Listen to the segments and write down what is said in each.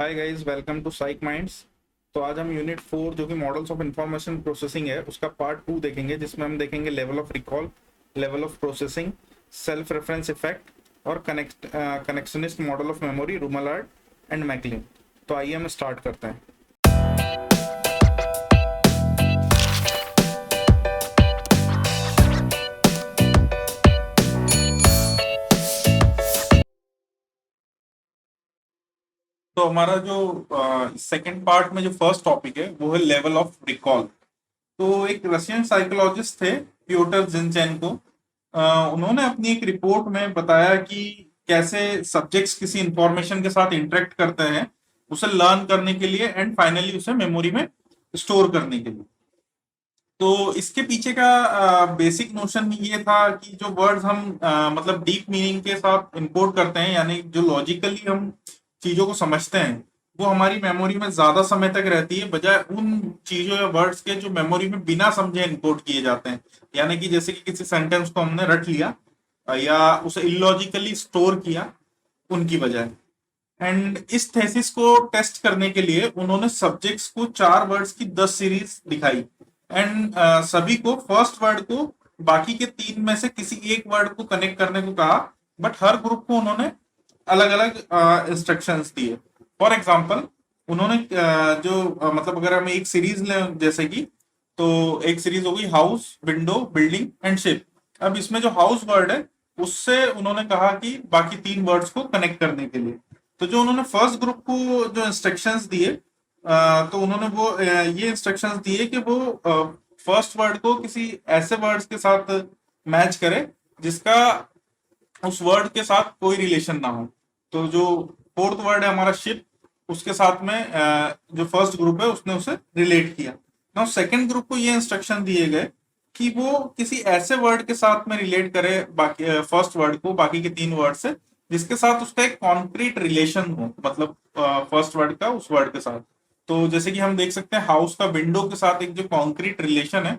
Hi guys, welcome to Psych Minds. तो आज हम यूनिट 4 जो कि मॉडल्स ऑफ इंफॉर्मेशन प्रोसेसिंग है उसका पार्ट 2 देखेंगे, जिसमें हम देखेंगे level of recall, level of processing, self reference effect और connectionist model of memory, Rumelhart and McClelland. तो आइए हम स्टार्ट करते हैं। तो हमारा जो सेकंड पार्ट में जो फर्स्ट टॉपिक है वो है लेवल ऑफ रिकॉल। तो एक रशियन साइकोलॉजिस्ट थे प्योटर जिनचेंको। उन्होंने अपनी एक रिपोर्ट में बताया कि कैसे सब्जेक्ट्स किसी इंफॉर्मेशन के साथ इंटरेक्ट करते हैं उसे लर्न करने के लिए एंड फाइनली उसे मेमोरी में स्टोर करने के लिए। तो इसके पीछे का बेसिक नोशन ये था कि जो वर्ड्स हम मतलब डीप मीनिंग के साथ इनकोड करते हैं, यानी जो लॉजिकली हम चीजों को समझते हैं, वो हमारी मेमोरी में ज्यादा समय तक रहती है, बजाय उन चीजों या वर्ड्स के जो मेमोरी में बिना समझे इनकोड किए जाते हैं। यानी कि जैसे कि किसी सेंटेंस को हमने रट लिया या उसे इलॉजिकली स्टोर किया उनकी बजाय। एंड इस थेसिस को टेस्ट करने के लिए उन्होंने सब्जेक्ट्स को 4 वर्ड्स की 10 सीरीज दिखाई एंड सभी को फर्स्ट वर्ड को बाकी के 3 में से किसी एक वर्ड को कनेक्ट करने को कहा, बट हर ग्रुप को उन्होंने अलग अलग इंस्ट्रक्शंस दिए। फॉर एग्जाम्पल उन्होंने मतलब अगर हम एक सीरीज लें, जैसे कि तो एक सीरीज होगी house, window, building and ship. अब इसमें जो हाउस वर्ड है उससे उन्होंने कहा कि बाकी 3 वर्ड्स को कनेक्ट करने के लिए। तो जो उन्होंने फर्स्ट ग्रुप को जो इंस्ट्रक्शंस दिए, तो उन्होंने वो ये इंस्ट्रक्शंस दिए कि वो फर्स्ट वर्ड को किसी ऐसे वर्ड्स के साथ मैच करे जिसका उस वर्ड के साथ कोई रिलेशन ना हो। तो जो फोर्थ वर्ड है हमारा शिप, उसके साथ में जो फर्स्ट ग्रुप है उसने उसे रिलेट किया। नाउ सेकंड ग्रुप को ये इंस्ट्रक्शन दिए गए कि वो किसी ऐसे वर्ड के साथ में रिलेट करे बाकी फर्स्ट वर्ड को बाकी के 3 वर्ड से जिसके साथ उसका एक कॉन्क्रीट रिलेशन हो, मतलब फर्स्ट वर्ड का उस वर्ड के साथ। तो जैसे कि हम देख सकते हैं हाउस का विंडो के साथ एक जो कॉन्क्रीट रिलेशन है,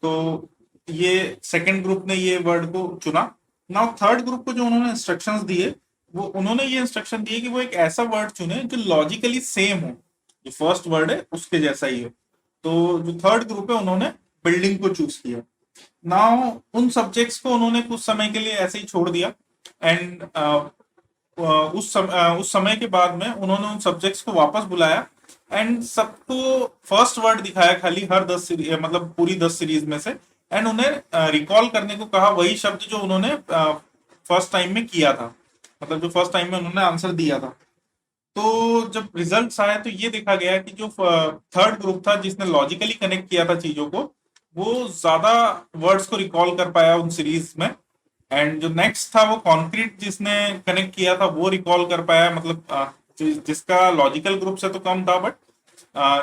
तो ये सेकंड ग्रुप ने ये वर्ड को चुना। नाउ थर्ड ग्रुप को जो उन्होंने इंस्ट्रक्शंस दिए, वो उन्होंने ये इंस्ट्रक्शन दिए कि वो एक ऐसा वर्ड चुने जो लॉजिकली सेम हो, जो फर्स्ट वर्ड है उसके जैसा ही हो। तो जो थर्ड ग्रुप है उन्होंने बिल्डिंग को चूज किया। नाउ उन सब्जेक्ट्स को उन्होंने कुछ समय के लिए ऐसे ही छोड़ दिया एंड उस समय के बाद में उन्होंने उन सब्जेक्ट्स को वापस बुलाया एंड सबको फर्स्ट वर्ड दिखाया खाली हर 10 सीरीज, मतलब पूरी 10 सीरीज में से, एंड उन्हें रिकॉल करने को कहा वही शब्द जो उन्होंने फर्स्ट टाइम में किया था, मतलब जो फर्स्ट टाइम में उन्होंने आंसर दिया था। तो जब रिजल्ट्स आए तो ये देखा गया कि जो थर्ड ग्रुप था जिसने लॉजिकली कनेक्ट किया था चीजों को, वो ज्यादा वर्ड्स को रिकॉल कर पाया उन सीरीज में। एंड जो नेक्स्ट था वो कॉन्क्रीट जिसने कनेक्ट किया था वो रिकॉल कर पाया, मतलब जिसका लॉजिकल ग्रुप से तो कम था, बट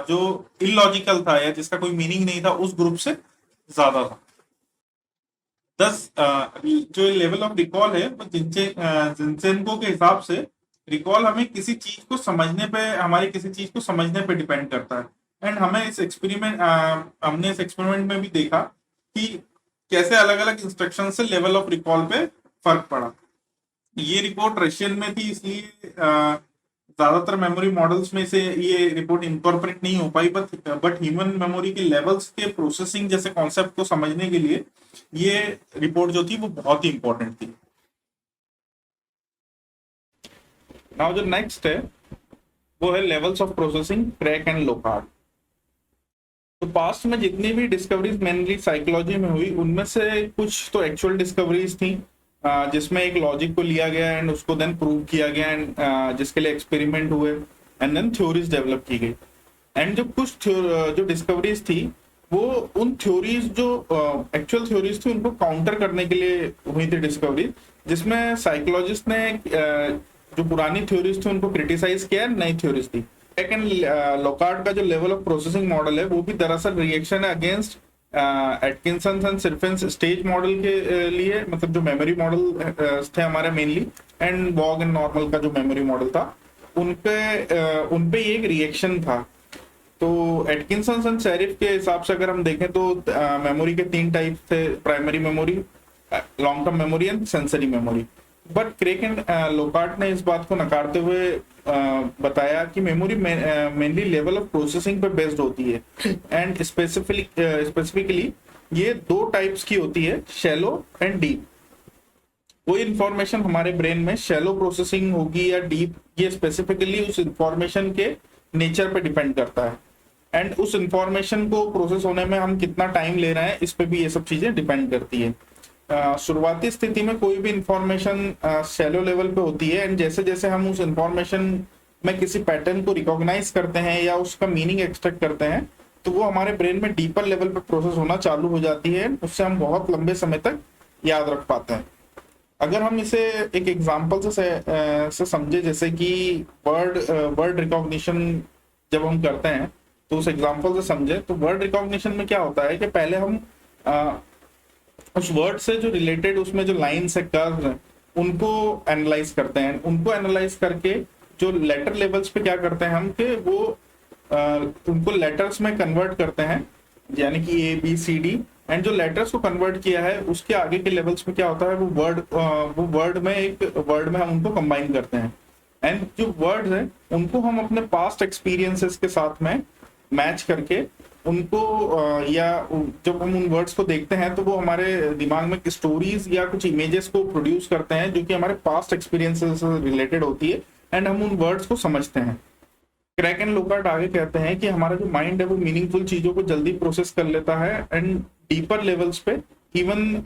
जो इलॉजिकल था या जिसका कोई मीनिंग नहीं था उस ग्रुप से ज्यादा था। दस जो लेवल ऑफ रिकॉल है वो जिनसेनको के हिसाब से रिकॉल हमें किसी चीज को समझने पे, हमारी किसी चीज को समझने पे डिपेंड करता है। एंड हमने इस एक्सपेरिमेंट में भी देखा कि कैसे अलग अलग इंस्ट्रक्शन से लेवल ऑफ रिकॉल पे फर्क पड़ा। ये रिपोर्ट रशियन में थी, इसलिए ज्यादातर मेमोरी मॉडल्स में से ये रिपोर्ट इनकॉर्पोरेट नहीं हो पाई, बट ह्यूमन मेमोरी के लेवल्स के प्रोसेसिंग जैसे कॉन्सेप्ट को समझने के लिए ये रिपोर्ट जो थी वो बहुत ही इंपॉर्टेंट थी। नाउ जो नेक्स्ट है वो है levels of processing, crack and लोकार्ड। तो पास्ट में जितनी भी डिस्कवरीज मेनली साइकोलॉजी में हुई उनमें से कुछ तो एक्चुअल डिस्कवरीज थी जिसमें एक लॉजिक को लिया गया एंड उसको देन प्रूव किया गया एंड जिसके लिए एक्सपेरिमेंट हुए एंड देन थ्योरीज डेवलप की गई। एंड जो कुछ जो डिस्कवरीज थी वो उन थ्योरीज जो एक्चुअल थ्योरीज थी उनको काउंटर करने के लिए हुई थी डिस्कवरी, जिसमें साइकोलॉजिस्ट ने जो पुरानी थ्योरीज थी उनको क्रिटिसाइज किया, नई थ्योरीज थी। सेकंड लोकार्ड का जो लेवल ऑफ प्रोसेसिंग मॉडल है वो भी दरअसल रिएक्शन है अगेंस्ट एटकिंसन एंड सिर्फेंस स्टेज मॉडल के लिए, मतलब जो मेमोरी मॉडल थे हमारे mainly, and Waugh and Norman का जो मेमोरी मॉडल था उनपे ये एक रिएक्शन था। तो एटकिंसन एंड सेरिफ के हिसाब से अगर हम देखें तो मेमोरी के 3 टाइप थे, primary memory, long term memory and sensory memory. But Craik and Lockhart ने इस बात को नकारते हुए बताया कि memory mainly level of processing पे बेस्ड होती है, एंड स्पेसिफिकली ये दो टाइप्स की होती है, शैलो एंड डीप। कोई इंफॉर्मेशन हमारे ब्रेन में शैलो प्रोसेसिंग होगी या डीप, ये स्पेसिफिकली उस इंफॉर्मेशन के नेचर पे डिपेंड करता है, एंड उस इंफॉर्मेशन को प्रोसेस होने में हम कितना टाइम ले रहे हैं इस पे भी ये सब चीजें डिपेंड करती है। शुरुआती स्थिति में कोई भी इंफॉर्मेशन शैलो लेवल पे होती है, एंड जैसे जैसे हम उस इंफॉर्मेशन में किसी पैटर्न को रिकॉग्नाइज करते हैं या उसका मीनिंग एक्सट्रैक्ट करते हैं, तो वो हमारे ब्रेन में डीपर लेवल पे प्रोसेस होना चालू हो जाती है, उससे हम बहुत लंबे समय तक याद रख पाते हैं। अगर हम इसे एक एग्जांपल से समझे, जैसे कि वर्ड रिकॉग्निशन जब हम करते हैं, तो उस एग्जांपल से समझे, तो वर्ड रिकॉग्निशन में क्या होता है कि पहले हम उस वर्ड से जो रिलेटेड उसमें जो लाइन्स है, कर्व है, उनको एनालाइज करते हैं। उनको एनालाइज करके जो लेटर लेवल्स पे क्या करते हैं हम कि वो उनको लेटर्स में कन्वर्ट करते हैं, यानी कि A B C D, and जो लेटर्स को कन्वर्ट किया है उसके आगे के लेवल्स में क्या होता है, वो वर्ड में हम उनको कंबाइन करते हैं, एंड जो वर्ड्स हैं उनको हम अपने पास्ट एक्सपीरियंसेस के साथ में मैच करके उनको या जब हम उन वर्ड्स को देखते हैं तो वो हमारे दिमाग में स्टोरीज या कुछ इमेजेस को प्रोड्यूस करते हैं जो कि हमारे पास्ट एक्सपीरियंसेस से रिलेटेड होती है, एंड हम उन वर्ड्स को समझते हैं। क्रैक एंड लोकार्ट आगे कहते हैं कि हमारा जो माइंड है वो मीनिंगफुल चीजों को जल्दी प्रोसेस कर लेता है, एंड डीपर लेवल्स पे, इवन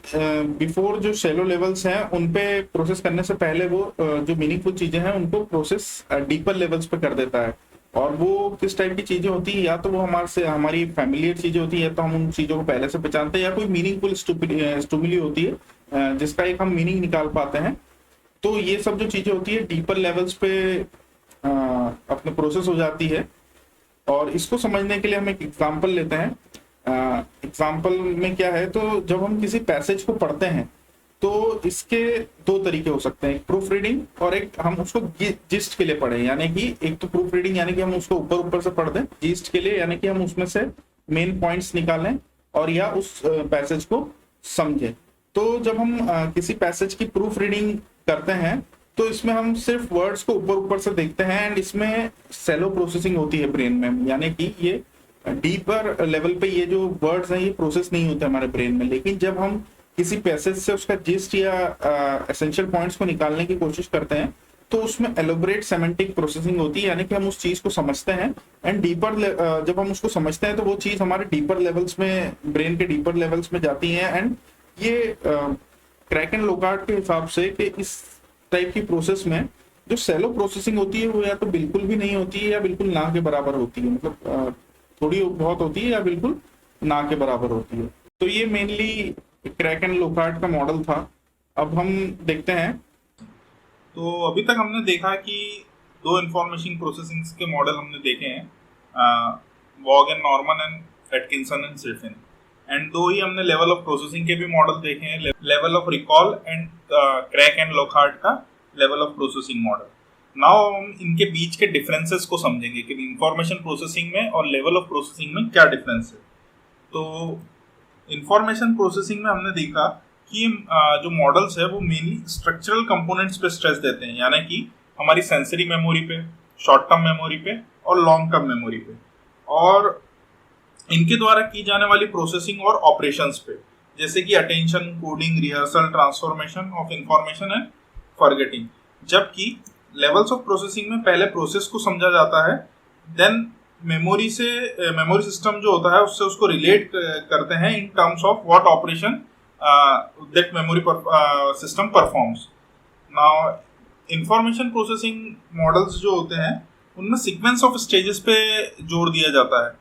बिफोर जो शैलो लेवल्स हैं उन पे प्रोसेस करने से पहले वो जो मीनिंगफुल चीजें हैं उनको प्रोसेस डीपर लेवल्स पे कर देता है। और वो किस टाइप की चीजें होती है, या तो वो हमारी फैमिलियर चीजें होती है, तो हम उन चीजों को पहले से पहचानते हैं, या कोई मीनिंगफुल स्टुमिली होती है जिसका एक हम मीनिंग निकाल पाते हैं। तो ये सब जो चीजें होती है डीपर लेवल्स पे अपने प्रोसेस हो जाती है। और इसको समझने के लिए हम एक एग्जांपल लेते हैं। एग्जांपल में क्या है, तो जब हम किसी पैसेज को पढ़ते हैं तो इसके दो तरीके हो सकते हैं, एक प्रूफ रीडिंग और एक हम उसको जिस्ट के लिए पढ़ें, यानी कि एक तो प्रूफ रीडिंग यानी कि हम उसको ऊपर ऊपर से पढ़ दें, जिस्ट के लिए यानी कि हम उसमें से मेन पॉइंट्स निकालें और या उस पैसेज को समझें। तो जब हम किसी पैसेज की प्रूफ रीडिंग करते हैं तो इसमें हम सिर्फ वर्ड्स को ऊपर ऊपर से देखते हैं, एंड इसमें सेलो प्रोसेसिंग होती है ब्रेन में, यानी कि ये डीपर लेवल पे ये जो वर्ड्स हैं ये प्रोसेस नहीं होते हमारे ब्रेन में। लेकिन जब हम किसी पैसेज से उसका जिस्ट या एसेंशियल पॉइंट्स को निकालने की कोशिश करते हैं तो उसमें एलोबरेट सेमेंटिक प्रोसेसिंग होती है, यानी कि हम उस चीज को समझते हैं, एंड डीपर जब हम उसको समझते हैं तो वो चीज हमारे डीपर लेवल्स में, ब्रेन के डीपर लेवल्स में जाती है। एंड ये क्रैक एंड लोकार्ट के हिसाब से कि इस टाइप की प्रोसेस में जो सेलो प्रोसेसिंग होती है वो या तो बिल्कुल भी नहीं होती है या बिल्कुल ना के बराबर होती है, मतलब थोड़ी बहुत होती है या बिल्कुल ना के बराबर होती है। तो ये मेनली क्रैक एंड लोकार्ट का मॉडल था। अब हम देखते हैं, तो अभी तक हमने देखा कि दो इंफॉर्मेशन प्रोसेसिंग के मॉडल हमने देखे हैं, Waugh and Norman and Atkinson and Shiffrin, and दो ही हमने लेवल ऑफ प्रोसेसिंग के भी मॉडल देखे हैं, level of recall and Craik and Lockhart का level of processing model. Now हम इनके बीच के डिफरेंसेस को समझेंगे कि इंफॉर्मेशन प्रोसेसिंग में और लेवल ऑफ प्रोसेसिंग में क्या डिफरेंस है। तो इंफॉर्मेशन प्रोसेसिंग में हमने देखा कि जो मॉडल्स है वो मेनली स्ट्रक्चरल कंपोनेंट्स पे स्ट्रेस देते हैं, यानी कि हमारी सेंसरी मेमोरी पे, शॉर्ट टर्म मेमोरी पे और लॉन्ग टर्म मेमोरी पे, और इनके द्वारा की जाने वाली प्रोसेसिंग और ऑपरेशंस पे, जैसे कि attention, coding, rehearsal, transformation of information and forgetting. जबकि लेवल्स ऑफ प्रोसेसिंग में पहले प्रोसेस को समझा जाता है, देन मेमोरी सिस्टम जो होता है उससे उसको रिलेट करते हैं in terms of what operation that memory system performs. Now information processing models जो होते हैं उनमें सीक्वेंस ऑफ स्टेजेस पे जोर दिया जाता है,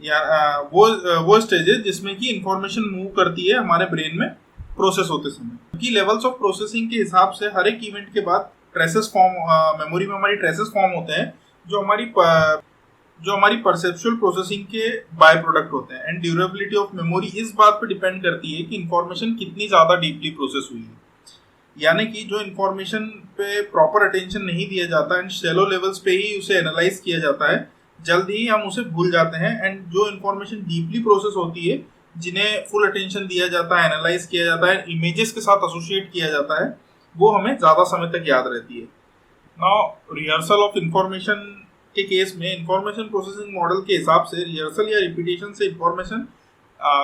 या वो स्टेजेस जिसमें कि इंफॉर्मेशन मूव करती है हमारे ब्रेन में प्रोसेस होते समय। कि लेवल्स ऑफ प्रोसेसिंग के हिसाब से हर एक इवेंट के बाद ट्रेसेस फॉर्म, मेमोरी में हमारी ट्रेसेस फॉर्म होते हैं जो हमारी परसेप्चुअल प्रोसेसिंग के बाय प्रोडक्ट होते हैं। एंड ड्यूरेबिलिटी ऑफ मेमोरी इस बात पे डिपेंड करती है कि इंफॉर्मेशन कितनी ज़्यादा डीपली प्रोसेस हुई है, यानी कि जो इंफॉर्मेशन पे प्रॉपर अटेंशन नहीं दिया जाता एंड शैलो लेवल्स पे ही उसे एनालाइज किया जाता है, जल्द ही हम उसे भूल जाते हैं। एंड जो इंफॉर्मेशन डीपली प्रोसेस होती है, जिन्हें फुल अटेंशन दिया जाता है, एनालाइज किया जाता है, इमेजेस के साथ एसोसिएट किया जाता है, वो हमें ज्यादा समय तक याद रहती है। नाउ रिहर्सल ऑफ इंफॉर्मेशन के केस में इंफॉर्मेशन प्रोसेसिंग मॉडल के हिसाब से रिहर्सल या रिपीटेशन से इंफॉर्मेशन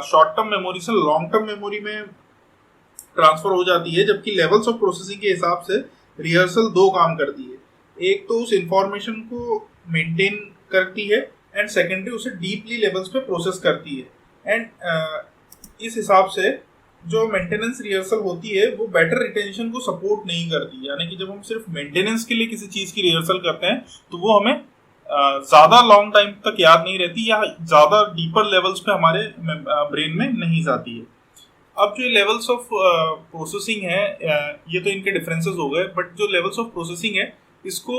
शॉर्ट टर्म मेमोरी से लॉन्ग टर्म मेमोरी में ट्रांसफर हो जाती है, जबकि लेवल्स ऑफ प्रोसेसिंग के हिसाब से रिहर्सल दो काम करती है। एक तो उस इंफॉर्मेशन को मेंटेन करती है एंड सेकेंडरी उसे डीपली लेवल्स पे प्रोसेस करती है। एंड इस हिसाब से जो मेंटेनेंस रिहर्सल होती है वो बेटर रिटेंशन को सपोर्ट नहीं करती, यानी कि जब हम सिर्फ मेंटेनेंस के लिए किसी चीज की रिहर्सल करते हैं तो वो हमें ज्यादा लॉन्ग टाइम तक याद नहीं रहती या ज्यादा डीपर लेवल्स पे हमारे ब्रेन में नहीं जाती है। अब जो लेवल्स ऑफ प्रोसेसिंग है, ये तो इनके डिफरेंसेस हो गए, बट जो लेवल्स ऑफ प्रोसेसिंग है इसको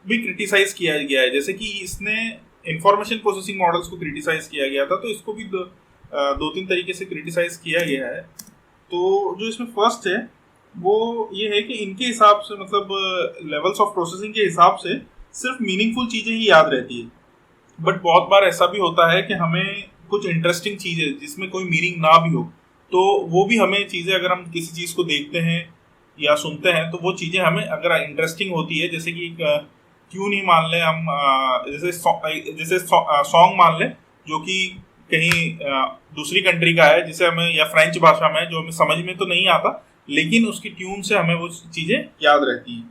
भी क्रिटिसाइज किया गया है। जैसे कि इसने इंफॉर्मेशन प्रोसेसिंग मॉडल्स को क्रिटिसाइज किया गया था, तो इसको भी दो तीन तरीके से क्रिटिसाइज किया गया है। तो जो इसमें फर्स्ट है वो ये है कि इनके हिसाब से मतलब लेवल्स ऑफ प्रोसेसिंग के हिसाब से सिर्फ मीनिंगफुल चीज़ें ही याद रहती है, बट बहुत बार ऐसा भी होता है कि हमें कुछ इंटरेस्टिंग चीज़ें जिसमें कोई मीनिंग ना भी हो, तो वो भी हमें चीज़ें अगर हम किसी चीज़ को देखते हैं या सुनते हैं तो वो चीज़ें हमें अगर इंटरेस्टिंग होती है, जैसे कि ट्यून ही मान लें हम, जैसे सॉन्ग मान लें जो कि कहीं दूसरी कंट्री का है, जिसे हमें या फ्रेंच भाषा में जो हमें समझ में तो नहीं आता, लेकिन उसकी ट्यून से हमें वो चीज़ें याद रहती हैं।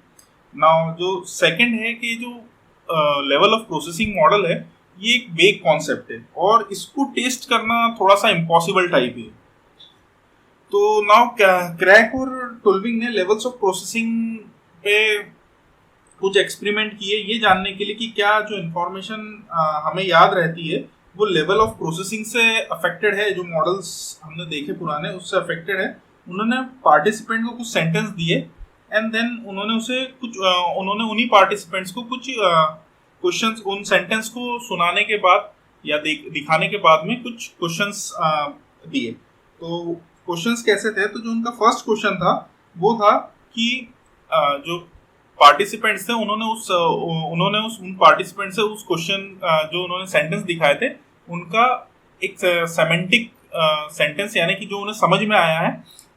नाउ जो सेकंड है कि जो लेवल ऑफ प्रोसेसिंग मॉडल है ये एक वेग कॉन्सेप्ट है और इसको टेस्ट करना थोड़ा सा इम्पॉसिबल टाइप है। तो नाउ क्रैक और टुल्विंग ने लेवल्स ऑफ प्रोसेसिंग पे कुछ एक्सपेरिमेंट किए ये जानने के लिए कि क्या जो इन्फॉर्मेशन हमें याद रहती है वो लेवल ऑफ प्रोसेसिंग से अफेक्टेड है। जो मॉडल्स हमने देखे पुराने उससे अफेक्टेड है। उन्होंने पार्टिसिपेंट को कुछ सेंटेंस दिए एंड देन उन्होंने उन्हीं पार्टिसिपेंट्स को कुछ क्वेश्चंस उन सेंटेंस को सुनाने के बाद या दिखाने के बाद में कुछ क्वेश्चंस दिए। तो क्वेश्चंस कैसे थे, तो जो उनका फर्स्ट क्वेश्चन था वो था कि जो पार्टिसिपेंट्स थे उन्होंने उन पार्टिसिपेंट से उस क्वेश्चन जो उन्होंने सेंटेंस दिखाए थे उनका एक सेमेंटिक सेंटेंस, यानी कि जो उन्हें समझ में आया है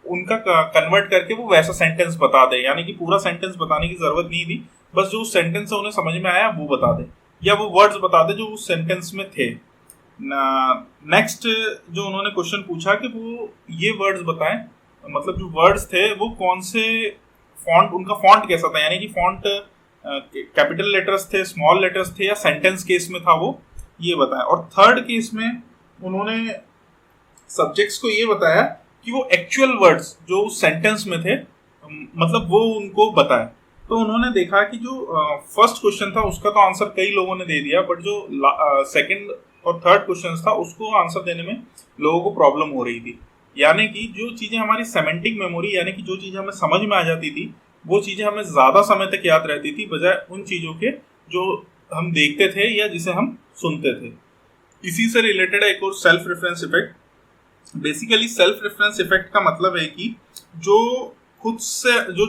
उनका कन्वर्ट करके वो वैसा सेंटेंस बता दे, यानी कि पूरा सेंटेंस बताने की जरूरत नहीं थी, बस जो सेंटेंस से उन्हें समझ में आया वो बता दे या वो वर्ड्स बता दे जो उस सेंटेंस में थे। नेक्स्ट जो उन्होंने क्वेश्चन पूछा कि वो ये वर्ड्स बताएं, मतलब जो वर्ड्स थे वो कौन से फॉन्ट, उनका फॉन्ट कैसा था, यानी कि फॉन्ट कैपिटल लेटर्स थे, स्मॉल लेटर्स थे या सेंटेंस केस में था, वो ये बताया। और थर्ड केस में उन्होंने सब्जेक्ट्स को ये बताया कि वो एक्चुअल वर्ड्स जो उस सेंटेंस में थे मतलब वो उनको बताए। तो उन्होंने देखा कि जो फर्स्ट क्वेश्चन था उसका तो आंसर कई लोगों ने दे दिया, बट जो सेकंड और थर्ड क्वेश्चन था उसको आंसर देने में लोगों को प्रॉब्लम हो रही थी। यानी कि जो चीज़ें हमारी सेमेंटिक मेमोरी, यानी कि जो चीज़ें हमें समझ में आ जाती थी वो चीज़ें हमें ज़्यादा समय तक याद रहती थी बजाय उन चीज़ों के जो हम देखते थे या जिसे हम सुनते थे। इसी से रिलेटेड है एक और self reference effect. Basically self reference effect का मतलब है कि जो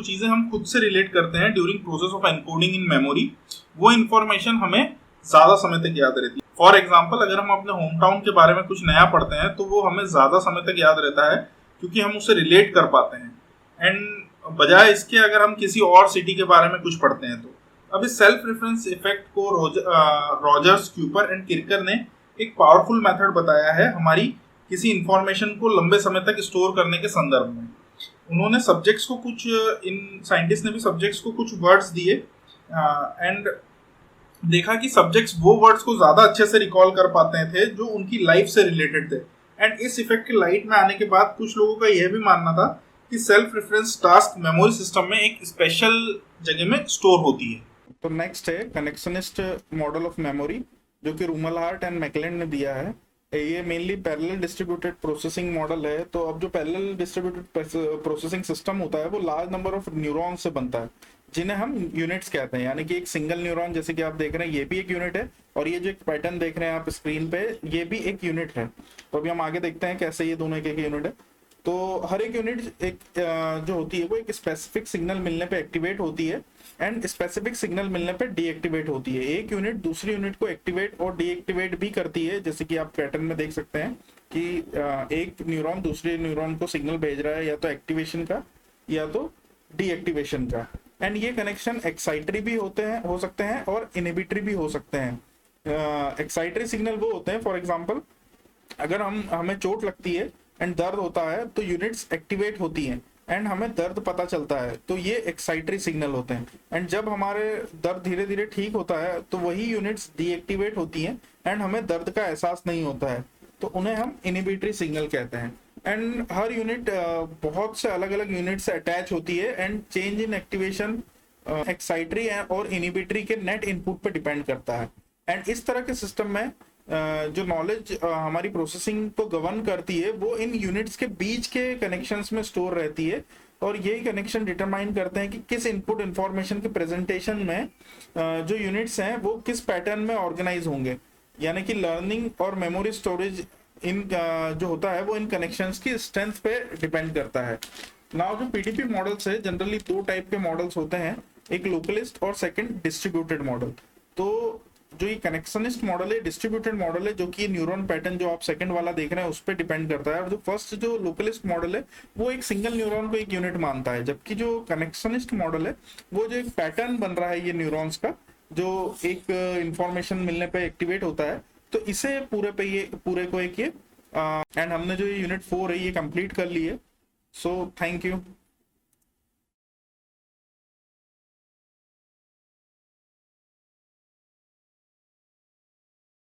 चीज़ें हम खुद से रिलेट करते हैं during process of encoding in memory, वो इन्फॉर्मेशन हमें ज़्यादा समय तक याद रहती है। फॉर एग्जाम्पल, अगर हम अपने होम टाउन के बारे में कुछ नया पढ़ते हैं तो वो हमें ज़्यादा समय तक याद रहता है क्योंकि हम उससे रिलेट कर पाते हैं। एंड बजाय इसके अगर हम किसी और सिटी के बारे में कुछ पढ़ते हैं तो अब इस सेल्फ रेफरेंस इफेक्ट को रॉजर्स, क्यूपर एंड किरकर ने एक पावरफुल मेथड बताया है हमारी किसी इंफॉर्मेशन को लंबे समय तक स्टोर करने के संदर्भ में। उन्होंने सब्जेक्ट्स को कुछ इन साइंटिस्ट ने भी सब्जेक्ट्स को कुछ वर्ड्स दिए एंड देखा कि सब्जेक्ट्स वो वर्ड्स को ज़्यादा अच्छे से रिकॉल कर पाते थे जो उनकी लाइफ से रिलेटेड थे। एंड इस इफेक्ट के लाइट में आने के बाद कुछ लोगों का यह भी मानना था कि self reference task memory system में एक स्पेशल जगह में स्टोर होती है। तो नेक्स्ट है कनेक्शनिस्ट मॉडल ऑफ मेमोरी जो कि रूमलहार्ट एंड मैकलेन ने दिया है। ये mainly parallel distributed processing model है। तो अब जो पैरेलल डिस्ट्रीब्यूटेड प्रोसेसिंग सिस्टम होता है वो लार्ज नंबर ऑफ न्यूरॉन से बनता है जिन्हें हम यूनिट्स कहते हैं। यानी कि एक सिंगल न्यूरॉन जैसे कि आप देख रहे हैं ये भी एक यूनिट है और ये जो एक पैटर्न देख रहे हैं आप स्क्रीन पे ये भी एक यूनिट है। तो अभी हम आगे देखते हैं कैसे ये दोनों एक यूनिट है। तो हर एक यूनिट एक जो होती है वो एक स्पेसिफिक सिग्नल मिलने पे एक्टिवेट होती है एंड स्पेसिफिक सिग्नल मिलने पे डीएक्टिवेट होती है। एक यूनिट दूसरी यूनिट को एक्टिवेट और डीएक्टिवेट भी करती है, जैसे कि आप पैटर्न में देख सकते हैं कि एक न्यूरॉन दूसरे न्यूरॉन को सिग्नल भेज रहा है या तो एक्टिवेशन का या तो डीएक्टिवेशन का। एंड ये कनेक्शन एक्साइटरी भी हो सकते हैं और इनहिबिटरी भी हो सकते हैं। एक्साइटरी सिग्नल वो होते हैं, फॉर एग्जांपल अगर हमें चोट लगती है एंड दर्द होता है तो यूनिट्स एक्टिवेट होती हैं एंड हमें दर्द पता चलता है, तो ये एक्साइटरी सिग्नल होते हैं। एंड जब हमारे दर्द धीरे धीरे ठीक होता है तो वही यूनिट्स डीएक्टिवेट होती हैं एंड हमें दर्द का एहसास नहीं होता है, तो उन्हें हम इनहिबिटरी सिग्नल कहते हैं। एंड हर यूनिट बहुत से अलग अलग यूनिट से अटैच होती है एंड चेंज इन एक्टिवेशन एक्साइटरी और इनहिबिटरी के नेट इनपुट पे डिपेंड करता है। एंड इस तरह के सिस्टम में जो नॉलेज हमारी प्रोसेसिंग को गवर्न करती है वो इन यूनिट्स के बीच के कनेक्शंस में स्टोर रहती है, और यही कनेक्शन डिटरमाइन करते हैं कि किस इनपुट इंफॉर्मेशन के प्रेजेंटेशन में जो यूनिट्स हैं वो किस पैटर्न में ऑर्गेनाइज होंगे। यानी कि लर्निंग और मेमोरी स्टोरेज इन जो होता है वो इन कनेक्शंस की स्ट्रेंथ पे डिपेंड करता है। नाउ जो पीडीपी मॉडल्स है, जनरली दो टाइप के मॉडल्स होते हैं, एक लोकलिस्ट और सेकंड डिस्ट्रीब्यूटेड मॉडल। तो जो ये कनेक्शनिस्ट मॉडल है, डिस्ट्रीब्यूटेड मॉडल है, जो कि न्यूरॉन पैटर्न जो आप सेकंड वाला देख रहे हैं उस पर डिपेंड करता है। और जो फर्स्ट जो लोकलिस्ट मॉडल है वो एक सिंगल न्यूरॉन को एक यूनिट मानता है, जबकि जो कनेक्शनिस्ट मॉडल है वो जो एक पैटर्न बन रहा है ये न्यूरॉन्स का, जो एक इंफॉर्मेशन मिलने पे एक्टिवेट होता है, तो इसे पूरे को एक ये एंड हमने जो ये यूनिट 4 है ये कंप्लीट कर ली है। So thank you.